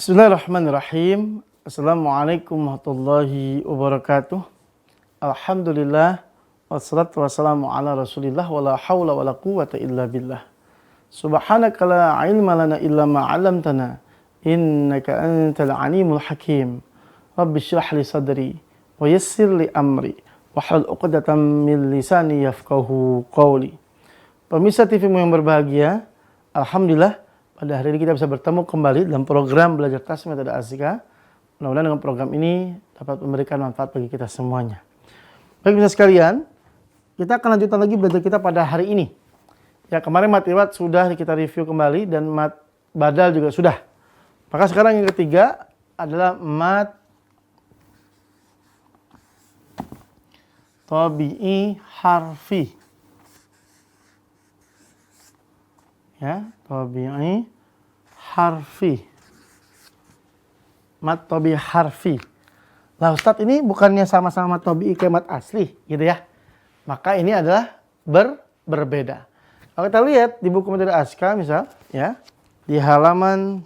Bismillahirrahmanirrahim. Assalamualaikum warahmatullahi wabarakatuh. Alhamdulillah. Wassalatu wassalamu ala rasulillah. Wala hawla wala quwata illa billah. Subhanaka la ilma lana illa ma'alamtana. Innaka antal alimul hakim. Rabbi syrah li sadri. Wa yassir li amri. Wahlul uqdatan min lisani yafqahu qawli. Pemirsa TVmu yang berbahagia, alhamdulillah pada hari ini kita bisa bertemu kembali dalam program Belajar Tas Metode Asika. Mudah-mudahan dengan program ini dapat memberikan manfaat bagi kita semuanya. Baik pemirsa sekalian, kita akan lanjutkan lagi belajar kita pada hari ini. Ya, kemarin mat iwat sudah kita review kembali dan mat badal juga sudah. Maka sekarang yang ketiga adalah mat tabi'i harfi. Ya, tabi'i harfi. Mat tabi'i harfi. Lah Ustadz, ini bukannya sama-sama mat tabi'i kayak mat asli gitu ya. Maka ini adalah berbeda. Kalau kita lihat di buku metode Asika misal ya, di halaman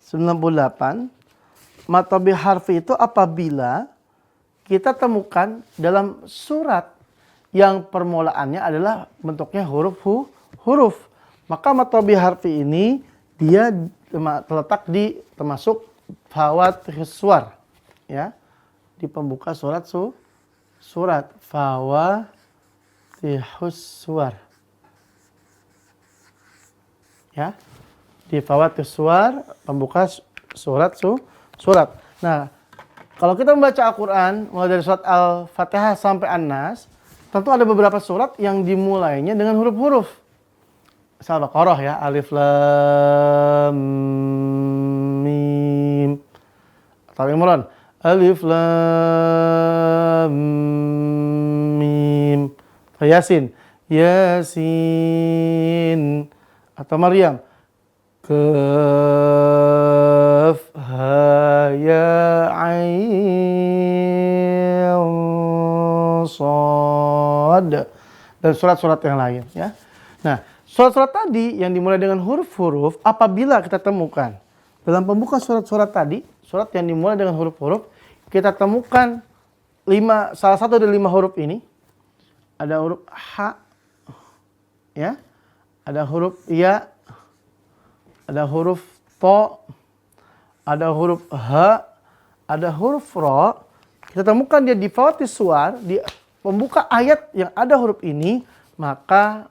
98, mat tabi'i harfi itu apabila kita temukan dalam surat yang permulaannya adalah bentuknya huruf. Maka mat tabi'i harfi ini dia terletak di termasuk fawatihus suwar ya, di pembuka surat fawatihus suwar ya, di fawatihus suwar pembuka surat. Nah, kalau kita membaca Al-Quran mulai dari surat Al-Fatihah sampai An-Nas, tentu ada beberapa surat yang dimulainya dengan huruf-huruf. Al-Baqarah ya, alif lam mim. Atau Imran, alif lam mim. Yasin, Yasin. Atau Maryam, kaf ha ya ain sad, dan surat-surat yang lain ya. Nah, surat-surat tadi yang dimulai dengan huruf-huruf, apabila kita temukan dalam pembuka surat-surat tadi, surat yang dimulai dengan huruf-huruf, kita temukan salah satu dari 5 huruf ini. Ada huruf H, ya, ada huruf Ya, ada huruf To, ada huruf H, ada huruf Ro. Kita temukan dia di fawatihus suwar, di pembuka ayat yang ada huruf ini, maka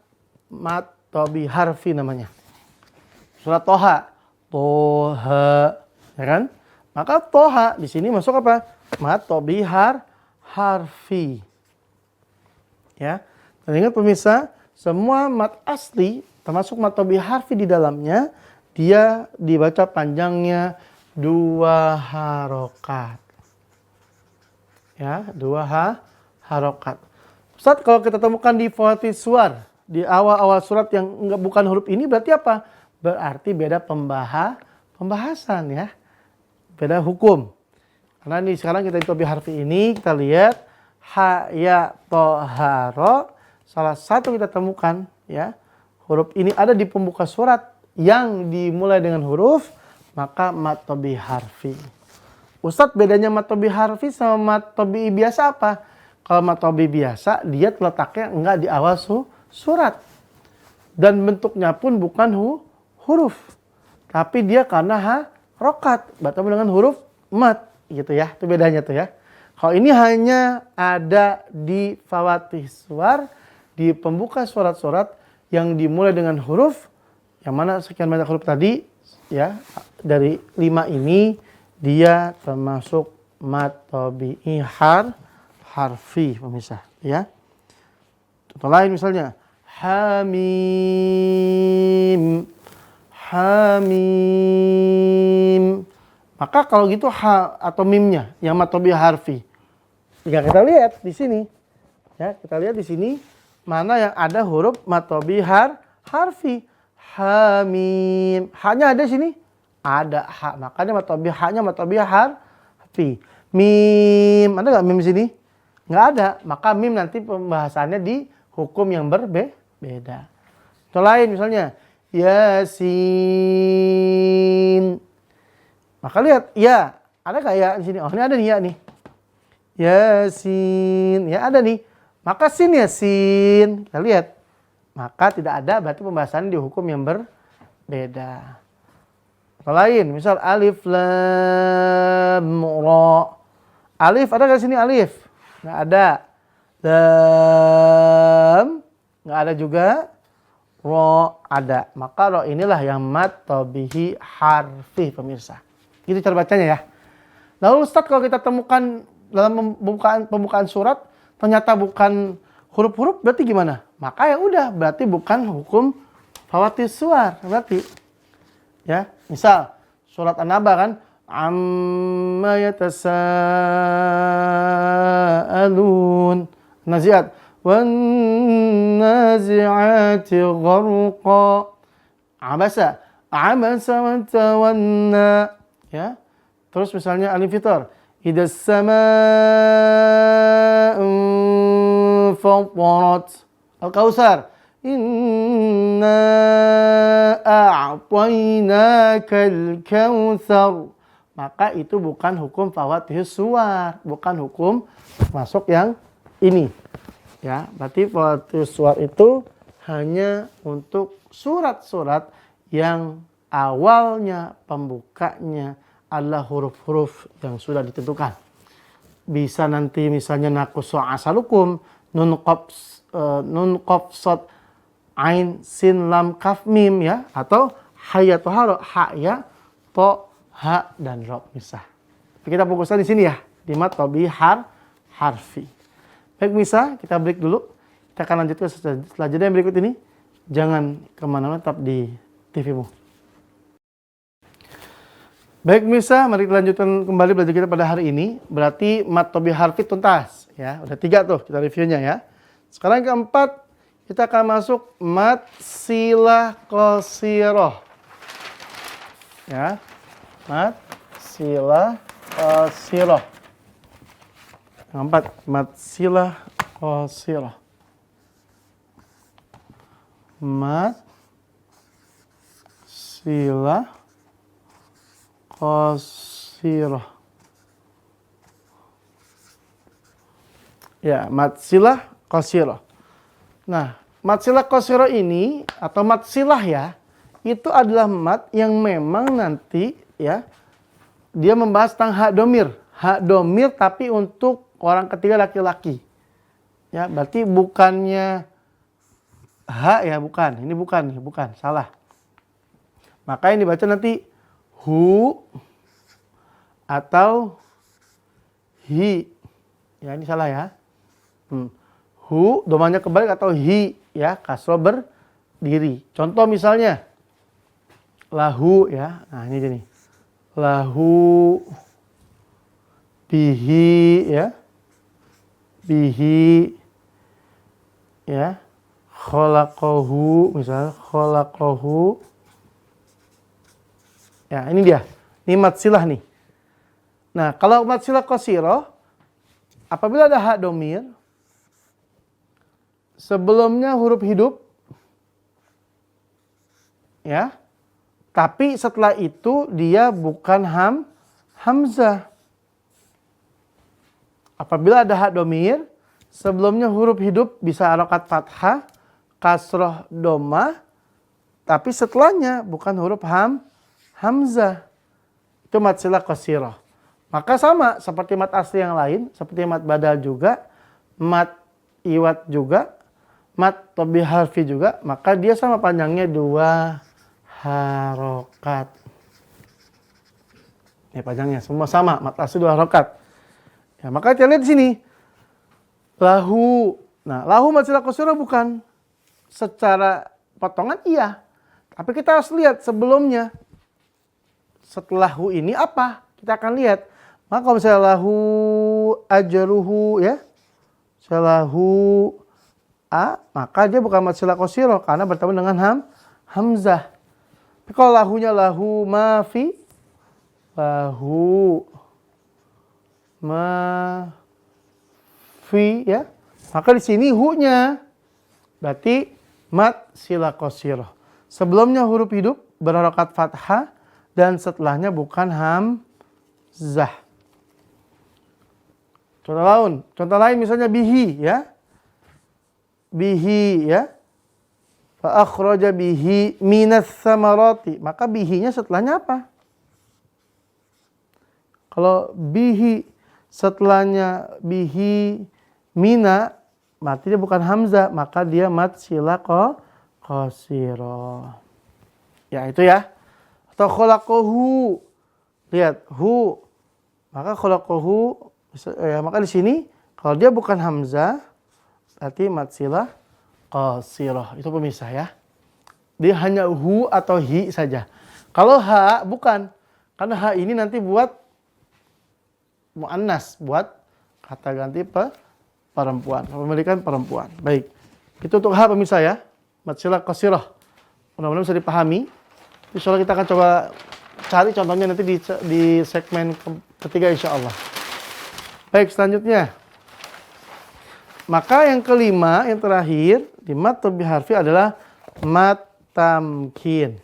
mat tabi'i harfi namanya. Surat Toha, ya kan? Maka Toha di sini masuk apa? Mat tabi'i harfi. Ya. Dan ingat pemirsa, semua mat asli termasuk mat tabi'i harfi di dalamnya, dia dibaca panjangnya 2 harokat. Ya, 2 harokat. Ustaz, kalau kita temukan di fawatihus suwar, di awal-awal surat yang bukan huruf ini, berarti apa? Berarti beda pembahasan ya. Beda hukum. Karena ini sekarang kita di tabi'i harfi ini, kita lihat ha, ya, to, ha, ro. Salah satu kita temukan ya, huruf ini ada di pembuka surat yang dimulai dengan huruf, maka mat tabi'i harfi. Ustadz, bedanya mat tabi'i harfi sama mat tabi'i biasa apa? Kalau mat tabi'i biasa, dia letaknya enggak di awal surat. Dan bentuknya pun bukan huruf. Tapi dia karena harokat. Bertemu dengan huruf mat. Gitu ya. Itu bedanya tuh ya. Kalau ini hanya ada di fawatihus suwar, di pembuka surat-surat yang dimulai dengan huruf. Yang mana sekian banyak huruf tadi. Ya, dari 5 ini, dia termasuk mat tabi'i harfi pemirsa. Ya. Contoh lain misalnya. Hamim. Maka kalau gitu ha atau mimnya yang mat tabi'i harfi. Jika kita lihat di sini, ya, kita lihat di sini mana yang ada huruf mat tabi'i harfi. Hamim. Hanya ada di sini? Ada ha. Makanya mat tabi'i harfi. Mim. Ada nggak mim di sini? Nggak ada. Maka mim nanti pembahasannya di hukum yang beda. Contoh lain misalnya Yasin. Maka lihat, ya, ada nggak ya di sini? Oh, ini ada nih ya nih. Yasin, ya ada nih. Maka sin ya sin. Kita lihat. Maka tidak ada, berarti pembahasan di hukum yang berbeda. Atau lain, misal alif lam ra. Alif ada nggak di sini alif? Nggak ada. Lam nggak ada juga. Ro ada. Maka ro inilah yang mad tabihi harfi pemirsa. Itu cara bacanya ya. Lalu Ustaz kalau kita temukan dalam pembukaan surat ternyata bukan huruf-huruf berarti gimana? Maka ya udah berarti bukan hukum fawatis suar berarti. Ya, misal surat An-Naba kan amma yatasaalun. Naziat wan nazi'ati gharqa. Abasa wa tawanna. Ya. Terus misalnya Alif Fitar idas samaa'u fatarat. Al-Kautsar inna a'tainakal kautsar. Maka itu bukan hukum fawatihus suwar, bukan hukum masuk yang ini. Ya, berarti fawatihus suwar itu hanya untuk surat-surat yang awalnya pembukanya adalah huruf-huruf yang sudah ditentukan. Bisa nanti misalnya nakusu asalukum nun qaf sad ain sin lam kaf mim ya, atau hayya toharo ha ya to ha dan rob misah. Kita fokuskan di sini ya di mat tabi harfi. Baik misah, kita break dulu. Kita akan lanjutkan setelah jeda yang berikut ini. Jangan kemana-mana, tetap di TV-mu. Baik misah, mari kita lanjutkan kembali belajar kita pada hari ini. Berarti mat tabi harfi tuntas ya. Udah 3 tuh kita reviewnya ya. Sekarang yang keempat, kita akan masuk mat silah qasirah. Ya. Mat silah qasirah. Yang keempat, mat silah qasirah. Mat silah qasirah. Ya, mat silah qasirah. Nah, mat silah qasirah ini atau mat silah ya, itu adalah mat yang memang nanti ya dia membahas tentang hak domir. Hak domir tapi untuk orang ketiga laki-laki. Ya, berarti bukannya hak ya, bukan. Ini bukan, salah. Maka yang dibaca nanti hu atau hi. Ya, ini salah ya. Hu, domanya kebalik atau hi, ya, kasroh berdiri. Contoh misalnya, lahu, ya, nah ini jadi lahu, bihi, ya, bihi, ya, kholaqohu, misalnya kholaqohu, ya, ini dia, ini mat silah nih. Nah, kalau mat silah qasirah, apabila ada hak domir, sebelumnya huruf hidup, ya, tapi setelah itu dia bukan hamzah. Apabila ada hak domir, sebelumnya huruf hidup bisa harokat fathah, kasroh domah, tapi setelahnya bukan huruf hamzah. Itu mat silah qasirah. Maka sama seperti mat asli yang lain, seperti mat badal juga, mat iwat juga, mat tabi harfi juga, maka dia sama panjangnya 2 harokat. Ini panjangnya semua sama, mat asli 2 harokat. Ya, maka kita lihat di sini. Lahu. Nah, lahu mat silah qasirah bukan. Secara potongan iya. Tapi kita harus lihat sebelumnya. Setelah hu ini apa? Kita akan lihat. Maka kalau misalnya lahu ajruhu ya. Lahu a, maka dia bukan mat silah qasirah karena bertemu dengan hamzah. Tapi kalau lahunya lahu mafi, lahu mafi ya, maka di sini hu-nya berarti mat silah qasirah. Sebelumnya huruf hidup berharokat fathah dan setelahnya bukan hamzah. Contoh lain misalnya bihi ya. Bihi ya. Fa akhraja bihi minas samarati. Maka bihinya setelahnya apa? Kalau bihi setelahnya bihi mina, berarti dia bukan hamzah, maka dia mad sila qasiro. Ya itu ya. Atau khalaqahu. Lihat hu. Maka khalaqahu ya, maka di sini kalau dia bukan hamzah berarti mad sila qasirah. Itu pemisah ya. Dia hanya hu atau hi saja. Kalau ha bukan. Karena ha ini nanti buat muannas, buat kata ganti perempuan, pemilikan perempuan. Baik. Itu untuk ha pemisah ya. Mad sila qasirah. Mudah-mudahan bisa dipahami. Insyaallah kita akan coba cari contohnya nanti di segmen ketiga insyaallah. Baik, selanjutnya. Maka yang kelima, yang terakhir di mad biharfi adalah mad tamkin.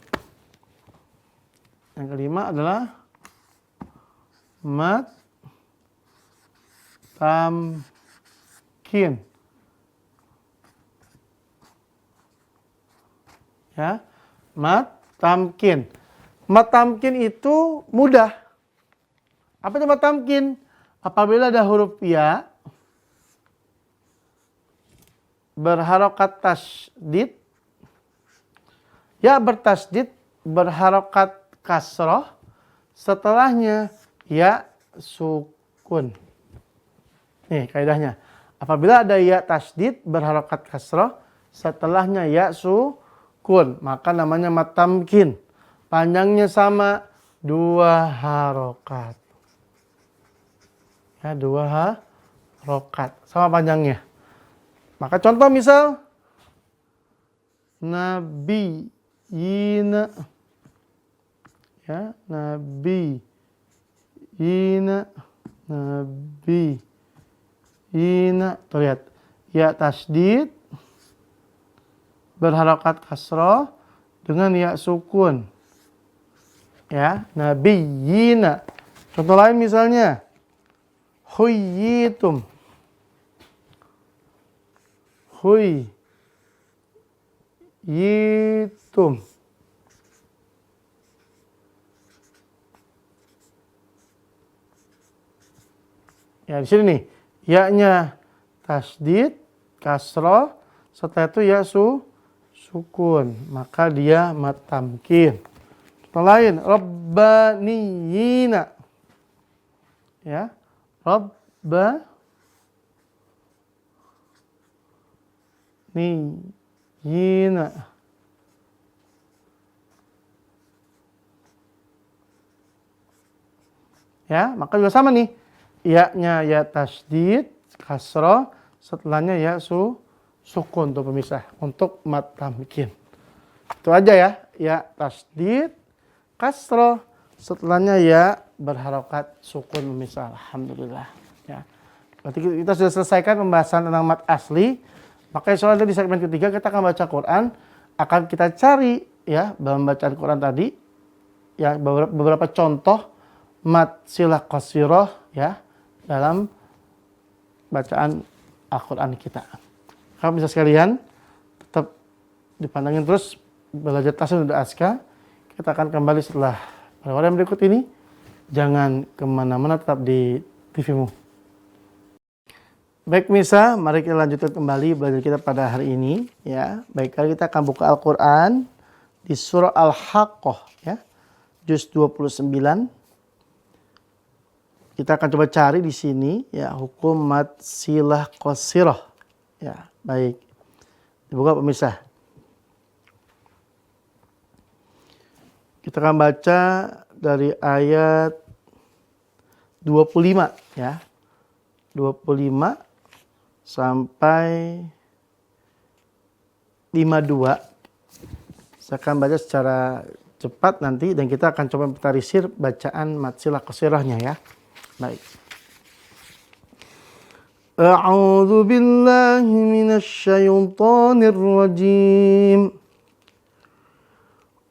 Yang kelima adalah mad tamkin. Ya, mad tamkin. Mad tamkin itu mudah. Apa itu mad tamkin? Apabila ada huruf ya berharokat tasydid, ya bertasydid berharokat kasroh, setelahnya ya sukun. Nih kaidahnya. Apabila ada ya tasydid berharokat kasroh, setelahnya ya sukun, maka namanya mad tamkin. Panjangnya sama 2 harokat. Ya, 2 harokat sama panjangnya. Maka contoh misal nabiyina, ya nabiyina, tuh lihat ya tasydid berharokat kasroh dengan ya sukun, ya nabiyina. Contoh lain misalnya huyyitum, huyyitum. Ya di sini nih, ya-nya tasydid, kasroh, setelah itu ya sukun, maka dia mad tamkin. Contoh lain, rabbaniyina. Ya, rabbaniyina. Ya, maka juga sama nih. Ya-nya ya tasydid, kasroh, setelahnya ya sukun untuk pemisah, untuk mad tamkin. Itu aja ya. Ya tasydid, kasroh, setelahnya ya berharokat sukun pemisah. Alhamdulillah. Ya. Berarti kita sudah selesaikan pembahasan tentang mad asli. Maka insyaallah di segmen ketiga kita akan baca Quran. Akan kita cari ya dalam bacaan Quran tadi ya beberapa contoh mad silah qasirah ya dalam bacaan Al-Quran kita. Kamu bisa sekalian tetap dipandangin terus belajar tasawuf dan aska. Kita akan kembali setelah yang berikut ini. Jangan kemana-mana, tetap di TV-mu. Baik Misa, mari kita lanjutkan kembali belajar kita pada hari ini. Ya, baik, kali kita akan buka Al-Quran di surah Al-Haqqah ya, juz 29. Kita akan coba cari di sini ya hukum mad silah qasirah. Ya, baik. Dibuka pemirsa. Kita akan baca dari ayat 25 ya. 25 sampai 52. Saya akan baca secara cepat nanti dan kita akan coba mentarisir bacaan mad silah qasirahnya ya. Baik. A'udzu billahi minasy syaithanir rajim.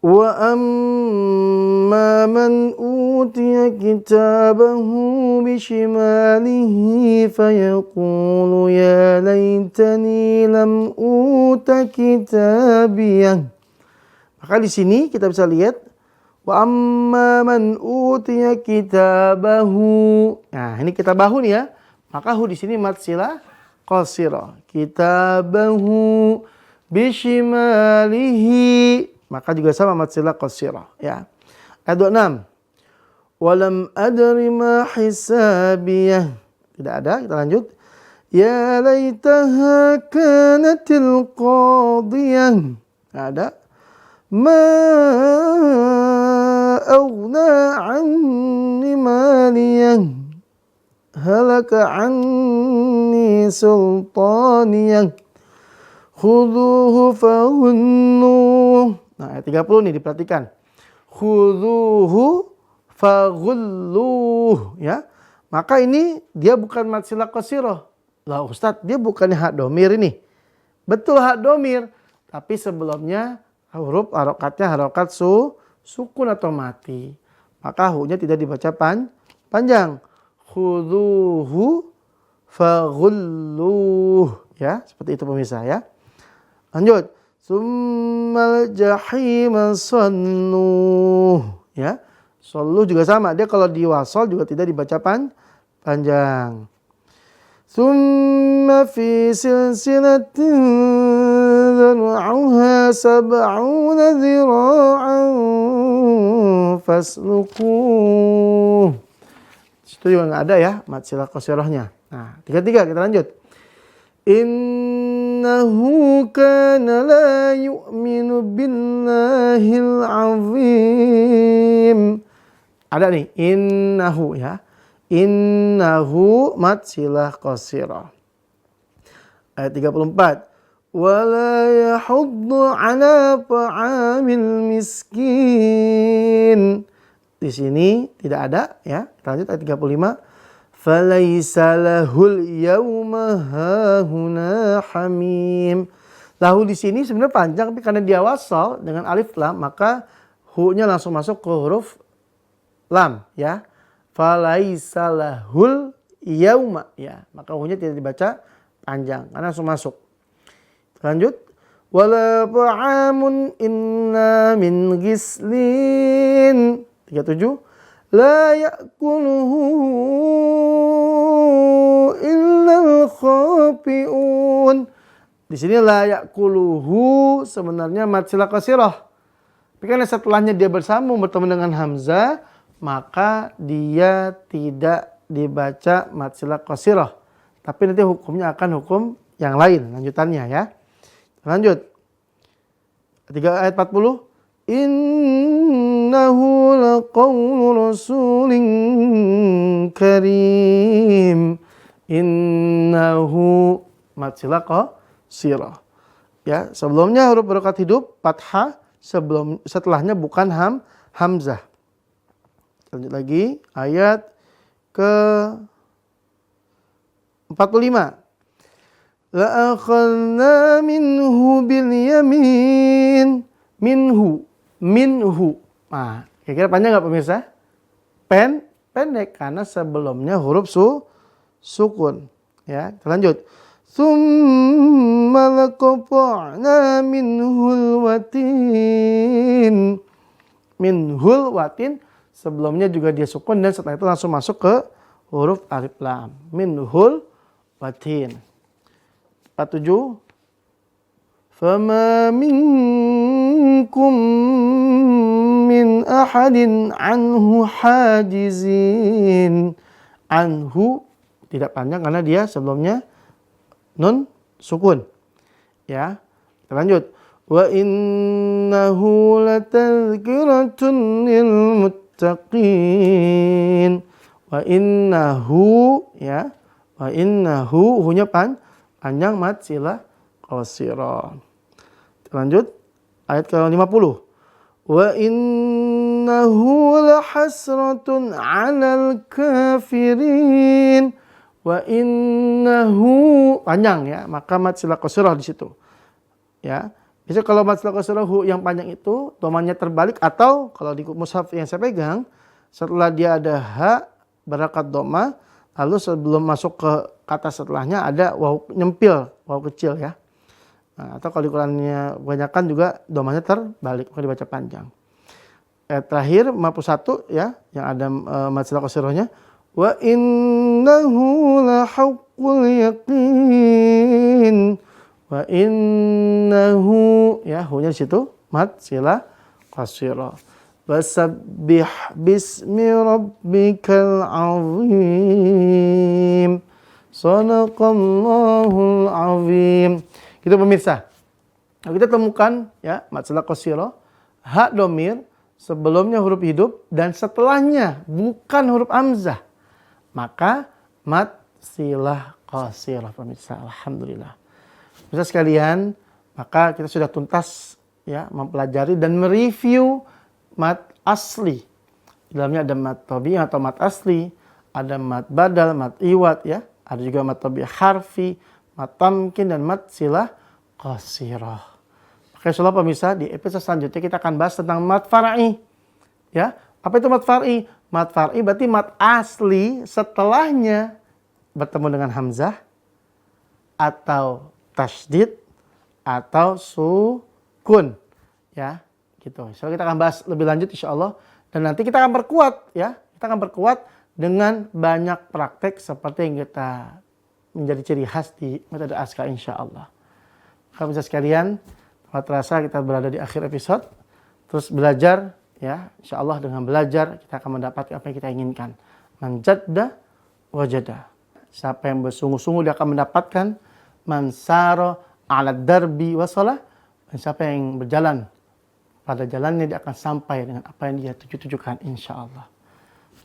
Wa amma man utiya kitabahu bishimalihi fayaqulu ya laitani lam uta kitabiyah. Maka di sini kita bisa lihat wa amma man utiya kitabahu. Nah, ini kitabahu nih ya. Maka hu di sini mad silah qasirah. Kitabahu bishimalihi. Maka juga sama mad silah qasirah ya. Ayat 26. Walam adri ma hisabiyah. Tidak ada, kita lanjut. Ya laitaha kanatil qadiyah. Tidak ada. Ma aghna anni maliyah. Halaka anni sultaniyah. Khuduhu faghulluh. Nah, ayat 30 nih diperhatikan. Khuduhu faghulluh ya. Maka ini dia bukan mad silah qasirah. Lah Ustadz, dia bukannya hak domir ini. Betul hak domir, tapi sebelumnya huruf harokatnya harokat sukun atau mati. Maka hu-nya tidak dibaca panjang. Khuduhu faghulluh ya, seperti itu pemirsa ya. Lanjut. Summal jahima salluh ya. Salluh juga sama, dia kalau diwasal juga tidak dibaca panjang. Summa fi silsilatin dhar'uha sab'una dhira'an fasluquh. Itu juga nggak ada ya mad silah qasirahnya. Nah, 33 kita lanjut. Innahu kana la yu'minu billahil azim. Ada nih, innahu ya. Innahu mad silah qasirah. Ayat 34. Wala yahuddu ala ta'amil miskin. Di sini tidak ada ya. Kita lanjut ayat 35. Falaisa lahul yawma hahuna hamim. Lahu di sini sebenarnya panjang, tapi karena dia wasal dengan alif lam, maka hu-nya langsung masuk ke huruf lam ya. Falaisa lahul yawma ya. Maka hu-nya tidak dibaca panjang karena langsung masuk. Lanjut. Wala ta'amun inna min ghislin. 37. La ya'kuluhu illal khafi'un. Di sini la ya'kuluhu sebenarnya mad silah qasirah. Tapi karena setelahnya dia bersambung bertemu dengan hamzah, maka dia tidak dibaca mad silah qasirah. Tapi nanti hukumnya akan hukum yang lain lanjutannya ya. Lanjut. 3 ayat 40. Innahu laqawlu rasulin karim. Innahu mad silah qasirah. Ya, sebelumnya huruf harokat hidup fathah, setelahnya bukan hamzah. Lanjut lagi ayat ke 45. La akhadna minhu bil yamin. Minhu. Nah, kira-kira panjang nggak pemirsa? Pendek karena sebelumnya huruf sukun. Ya, kita lanjut. Tsumma laqata'na minhul watin. Minhul watin sebelumnya juga dia sukun dan setelah itu langsung masuk ke huruf alif lam. Minhul watin. 47. Fama minkum min ahadin anhu hajizin. Anhu tidak panjang karena dia sebelumnya nun sukun. Ya. Kita lanjut. Wa innahu latadhkiratun lil muttaqin. Wa innahu ya. Wa innahu hunya panjang mad silah qasirah. Lanjut ayat ke-50. Wa innahu lahasratun 'alal kafirin. Wa innahu panjang ya, maka mad silah qasirah di situ. Ya. Biasanya kalau mad silah qasirah hu yang panjang itu domanya terbalik, atau kalau di mushaf yang saya pegang setelah dia ada ha berharokat doma, lalu sebelum masuk ke kata setelahnya ada waw nyempil, waw kecil ya. Nah, atau kalau di Qurannya kebanyakan juga domanya terbalik, maka dibaca panjang. Terakhir mapu satu ya, yang ada mad silah qasirahnya, wa innahu la haqqul yaqin. Wa innahu ya, hu-nya di situ mad silah qasirah. Wasabbih bismi rabbikal azim. Shadaqallahul azim. Gitu pemirsa. Nah, kita temukan ya mad silah qasirah, ha domir sebelumnya huruf hidup dan setelahnya bukan huruf hamzah. Maka mad silah qasirah pemirsa. Alhamdulillah. Pemirsa sekalian, maka kita sudah tuntas ya mempelajari dan mereview mad asli. Di dalamnya ada mad tabi'i atau mad asli, ada mad badal, mad iwad ya, ada juga mad tabi'i harfi, mad tamkin dan mad silah qasirah. Maka insyaallah pemirsa di episode selanjutnya kita akan bahas tentang mad far'i. Ya, apa itu mad far'i? Mad far'i berarti mad asli setelahnya bertemu dengan hamzah atau tasydid atau sukun ya gitu. So kita akan bahas lebih lanjut insyaallah, dan nanti kita akan perkuat ya. Kita akan perkuat dengan banyak praktek seperti yang kita menjadi ciri khas di metode ASKA insyaallah. Kalau bisa sekalian, terasa kita berada di akhir episode, terus belajar ya. Insyaallah dengan belajar kita akan mendapat apa yang kita inginkan. Man jadda wajada. Siapa yang bersungguh-sungguh dia akan mendapatkan. Man sara ala darbi wasala, dan siapa yang berjalan pada jalannya dia akan sampai dengan apa yang dia tujukan insyaallah.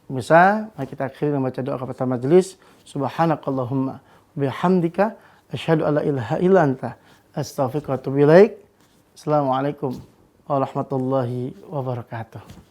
Bisa, mari kita akhiri membaca doa kepada majelis. Subhanakallahumma bihamdika asyhadu alla ilaha illa anta astaghfiruka wa atubu ilaik. Assalamualaikum warahmatullahi wabarakatuh.